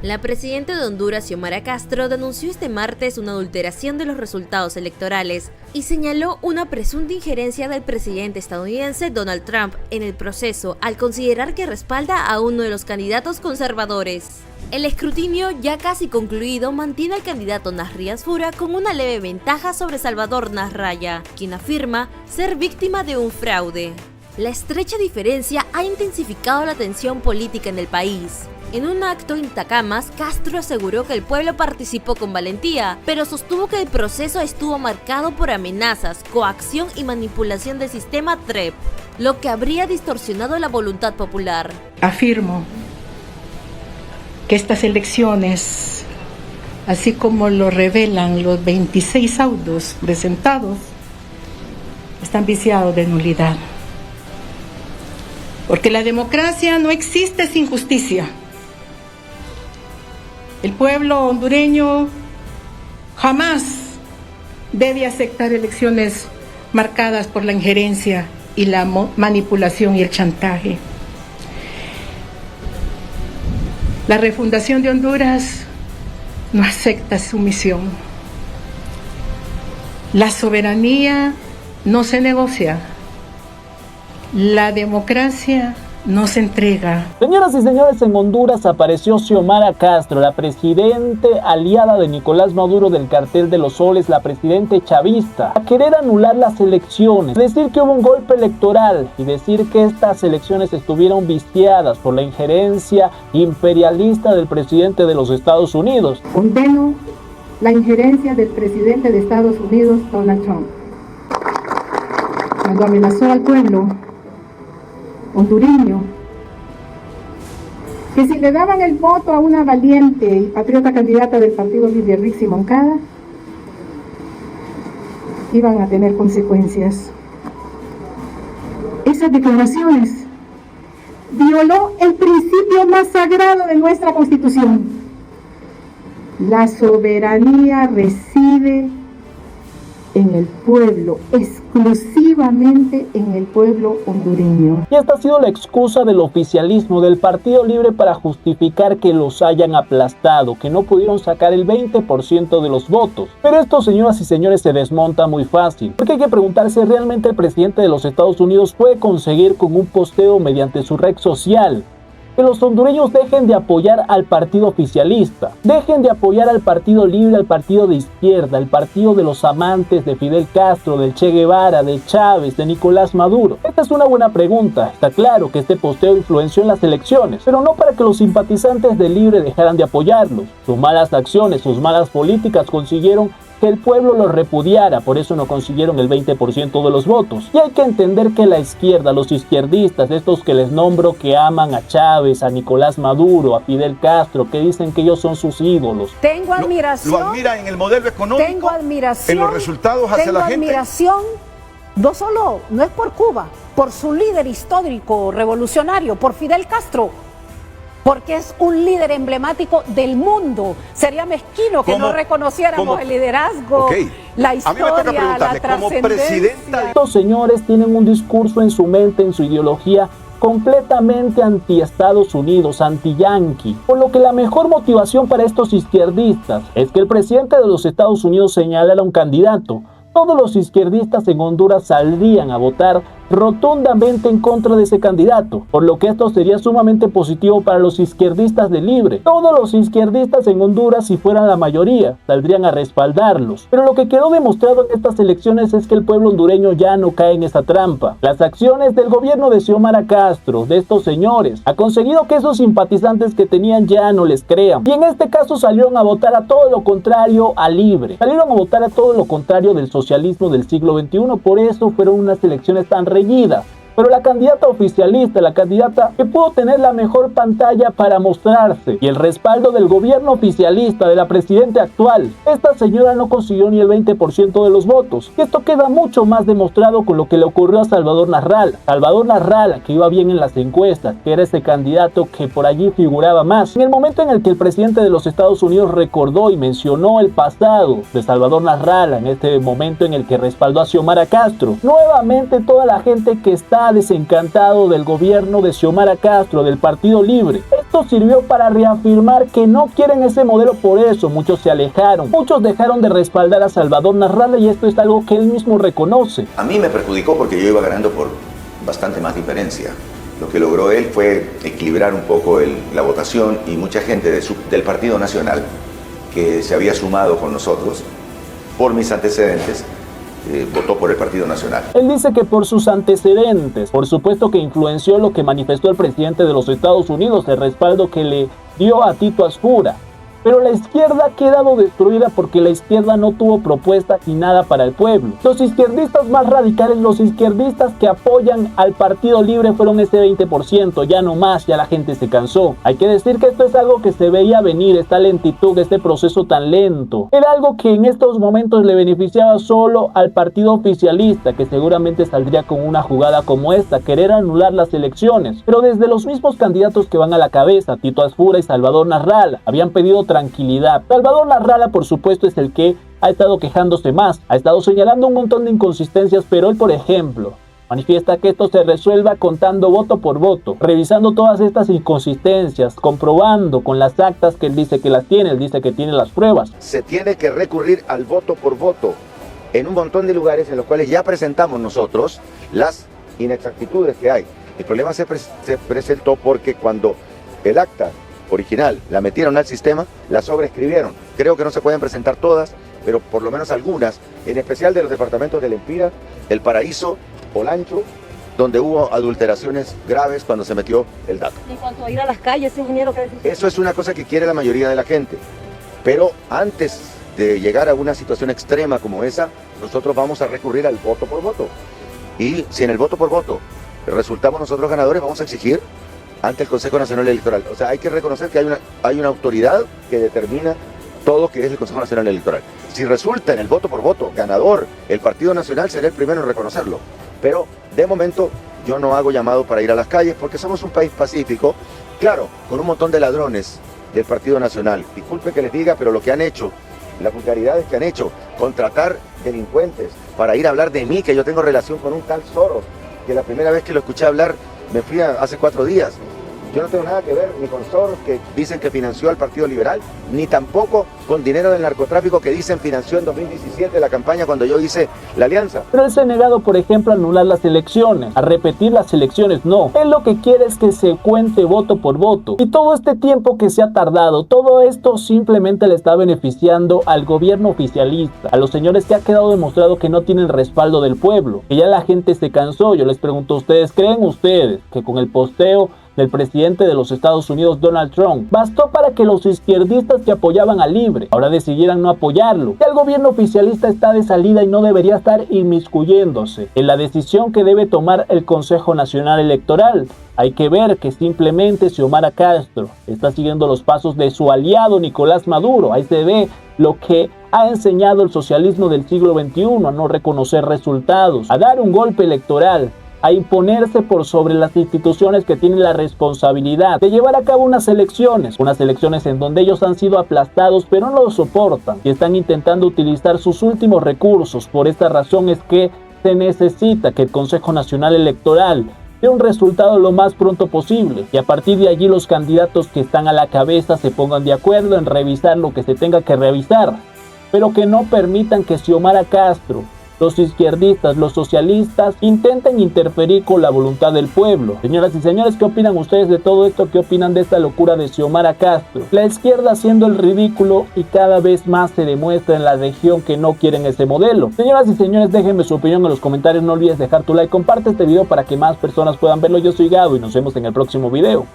La presidenta de Honduras, Xiomara Castro, denunció este martes una adulteración de los resultados electorales y señaló una presunta injerencia del presidente estadounidense Donald Trump en el proceso al considerar que respalda a uno de los candidatos conservadores. El escrutinio, ya casi concluido, mantiene al candidato Nasri Asfura con una leve ventaja sobre Salvador Nasralla, quien afirma ser víctima de un fraude. La estrecha diferencia ha intensificado la tensión política en el país. En un acto en Tacamas, Castro aseguró que el pueblo participó con valentía, pero sostuvo que el proceso estuvo marcado por amenazas, coacción y manipulación del sistema TREP, lo que habría distorsionado la voluntad popular. Afirmo que estas elecciones, así como lo revelan los 26 audios presentados, están viciados de nulidad. Porque la democracia no existe sin justicia. El pueblo hondureño jamás debe aceptar elecciones marcadas por la injerencia y la manipulación y el chantaje. La refundación de Honduras no acepta sumisión. La soberanía no se negocia. La democracia no se entrega. Señoras y señores, en Honduras apareció Xiomara Castro, la presidente aliada de Nicolás Maduro del Cartel de los Soles, la presidente chavista, a querer anular las elecciones, decir que hubo un golpe electoral y decir que estas elecciones estuvieron viciadas por la injerencia imperialista del presidente de los Estados Unidos. Condeno la injerencia del presidente de Estados Unidos, Donald Trump, cuando amenazó al pueblo hondureño que si le daban el voto a una valiente y patriota candidata del Partido Libre, Rixi Moncada, iban a tener consecuencias. Esas declaraciones violó el principio más sagrado de nuestra Constitución. La soberanía reside en el pueblo, exclusivamente en el pueblo hondureño. Y esta ha sido la excusa del oficialismo, del Partido Libre, para justificar que los hayan aplastado, que no pudieron sacar el 20% de los votos. Pero esto, señoras y señores, se desmonta muy fácil, porque hay que preguntarse, ¿realmente el presidente de los Estados Unidos puede conseguir con un posteo mediante su red social que los hondureños dejen de apoyar al partido oficialista, dejen de apoyar al Partido Libre, al partido de izquierda, al partido de los amantes de Fidel Castro, del Che Guevara, de Chávez, de Nicolás Maduro? Esta es una buena pregunta. Está claro que este posteo influenció en las elecciones, pero no para que los simpatizantes del Libre dejaran de apoyarlos. Sus malas acciones, sus malas políticas consiguieron que el pueblo los repudiara, por eso no consiguieron el 20% de los votos. Y hay que entender que la izquierda, los izquierdistas, estos que les nombro, que aman a Chávez, a Nicolás Maduro, a Fidel Castro, que dicen que ellos son sus ídolos. Tengo admiración. Lo admira en el modelo económico, tengo admiración, en los resultados hacia la gente. Tengo admiración, no es por Cuba, por su líder histórico revolucionario, por Fidel Castro, porque es un líder emblemático del mundo. Sería mezquino que no reconociéramos el liderazgo, la historia, la trascendencia. Estos señores tienen un discurso en su mente, en su ideología, completamente anti-Estados Unidos, anti-yanqui, por lo que la mejor motivación para estos izquierdistas es que el presidente de los Estados Unidos señalara a un candidato. Todos los izquierdistas en Honduras saldrían a votar rotundamente en contra de ese candidato, por lo que esto sería sumamente positivo para los izquierdistas de Libre. Todos los izquierdistas en Honduras, si fueran la mayoría, saldrían a respaldarlos. Pero lo que quedó demostrado en estas elecciones es que el pueblo hondureño ya no cae en esa trampa. Las acciones del gobierno de Xiomara Castro, de estos señores, ha conseguido que esos simpatizantes que tenían ya no les crean. Y en este caso salieron a votar a todo lo contrario a Libre. Salieron a votar a todo lo contrario del socialismo del siglo XXI. Por eso fueron unas elecciones tan reñidas. Pero la candidata oficialista, la candidata que pudo tener la mejor pantalla para mostrarse y el respaldo del gobierno oficialista, de la presidenta actual, esta señora no consiguió ni el 20% de los votos. Y esto queda mucho más demostrado con lo que le ocurrió a Salvador Nasralla. Salvador Nasralla, que iba bien en las encuestas, que era ese candidato que por allí figuraba más. En el momento en el que el presidente de los Estados Unidos recordó y mencionó el pasado de Salvador Nasralla, en este momento en el que respaldó a Xiomara Castro, nuevamente toda la gente que está desencantado del gobierno de Xiomara Castro, del Partido Libre, Esto sirvió para reafirmar que no quieren ese modelo, por eso muchos se alejaron, muchos dejaron de respaldar a Salvador Narrala y esto es algo que él mismo reconoce. A mí me perjudicó porque yo iba ganando por bastante más diferencia. Lo que logró él fue equilibrar un poco la votación y mucha gente del Partido Nacional que se había sumado con nosotros por mis antecedentes, votó por el Partido Nacional. Él dice que por sus antecedentes, por supuesto que influenció lo que manifestó el presidente de los Estados Unidos, el respaldo que le dio a Tito Asfura. Pero la izquierda ha quedado destruida porque la izquierda no tuvo propuesta ni nada para el pueblo. Los izquierdistas más radicales, los izquierdistas que apoyan al Partido Libre fueron ese 20%, ya no más, ya la gente se cansó. Hay que decir que esto es algo que se veía venir, esta lentitud, este proceso tan lento. Era algo que en estos momentos le beneficiaba solo al partido oficialista, que seguramente saldría con una jugada como esta, querer anular las elecciones. Pero desde los mismos candidatos que van a la cabeza, Tito Asfura y Salvador Narrala, habían pedido tranquilidad. Salvador Narrala, por supuesto, es el que ha estado quejándose más, ha estado señalando un montón de inconsistencias, pero él, por ejemplo, manifiesta que esto se resuelva contando voto por voto, revisando todas estas inconsistencias, comprobando con las actas que él dice que las tiene, él dice que tiene las pruebas. Se tiene que recurrir al voto por voto en un montón de lugares en los cuales ya presentamos nosotros las inexactitudes que hay. El problema se presentó porque cuando el acta original la metieron al sistema, la sobreescribieron. Creo que no se pueden presentar todas, pero por lo menos algunas, en especial de los departamentos del Empira, El Paraíso, Olancho, donde hubo adulteraciones graves cuando se metió el dato. En cuanto a ir a las calles, ingeniero, ¿qué decís? Eso es una cosa que quiere la mayoría de la gente, pero antes de llegar a una situación extrema como esa, nosotros vamos a recurrir al voto por voto. Y si en el voto por voto resultamos nosotros ganadores, vamos a exigir ante el Consejo Nacional Electoral. O sea, hay que reconocer que hay una autoridad que determina todo, que es el Consejo Nacional Electoral. Si resulta en el voto por voto ganador el Partido Nacional, será el primero en reconocerlo. Pero de momento yo no hago llamado para ir a las calles porque somos un país pacífico, claro, con un montón de ladrones del Partido Nacional. Disculpe que les diga, pero lo que han hecho, las vulgaridades que han hecho, contratar delincuentes para ir a hablar de mí, que yo tengo relación con un tal Soros, que la primera vez que lo escuché hablar me fui hace 4 días. Yo no tengo nada que ver ni con Soros, que dicen que financió al Partido Liberal, ni tampoco con dinero del narcotráfico que dicen financió en 2017 la campaña cuando yo hice la alianza. Pero él se ha negado, por ejemplo, a anular las elecciones, a repetir las elecciones, no. Él lo que quiere es que se cuente voto por voto. Y todo este tiempo que se ha tardado, todo esto simplemente le está beneficiando al gobierno oficialista, a los señores que ha quedado demostrado que no tienen respaldo del pueblo, que ya la gente se cansó. Yo les pregunto a ustedes, ¿creen ustedes que con el posteo del presidente de los Estados Unidos, Donald Trump, bastó para que los izquierdistas que apoyaban a Libre ahora decidieran no apoyarlo? Ya el gobierno oficialista está de salida y no debería estar inmiscuyéndose en la decisión que debe tomar el Consejo Nacional Electoral. Hay que ver que simplemente Xiomara Castro está siguiendo los pasos de su aliado Nicolás Maduro. Ahí se ve lo que ha enseñado el socialismo del siglo XXI, a no reconocer resultados, a dar un golpe electoral, a imponerse por sobre las instituciones que tienen la responsabilidad de llevar a cabo unas elecciones en donde ellos han sido aplastados pero no lo soportan y están intentando utilizar sus últimos recursos. Por esta razón es que se necesita que el Consejo Nacional Electoral dé un resultado lo más pronto posible y a partir de allí los candidatos que están a la cabeza se pongan de acuerdo en revisar lo que se tenga que revisar, pero que no permitan que Xiomara Castro, los izquierdistas, los socialistas intenten interferir con la voluntad del pueblo. Señoras y señores, ¿qué opinan ustedes de todo esto? ¿Qué opinan de esta locura de Xiomara Castro? La izquierda haciendo el ridículo y cada vez más se demuestra en la región que no quieren ese modelo. Señoras y señores, déjenme su opinión en los comentarios. No olvides dejar tu like, comparte este video para que más personas puedan verlo. Yo soy Gabo y nos vemos en el próximo video.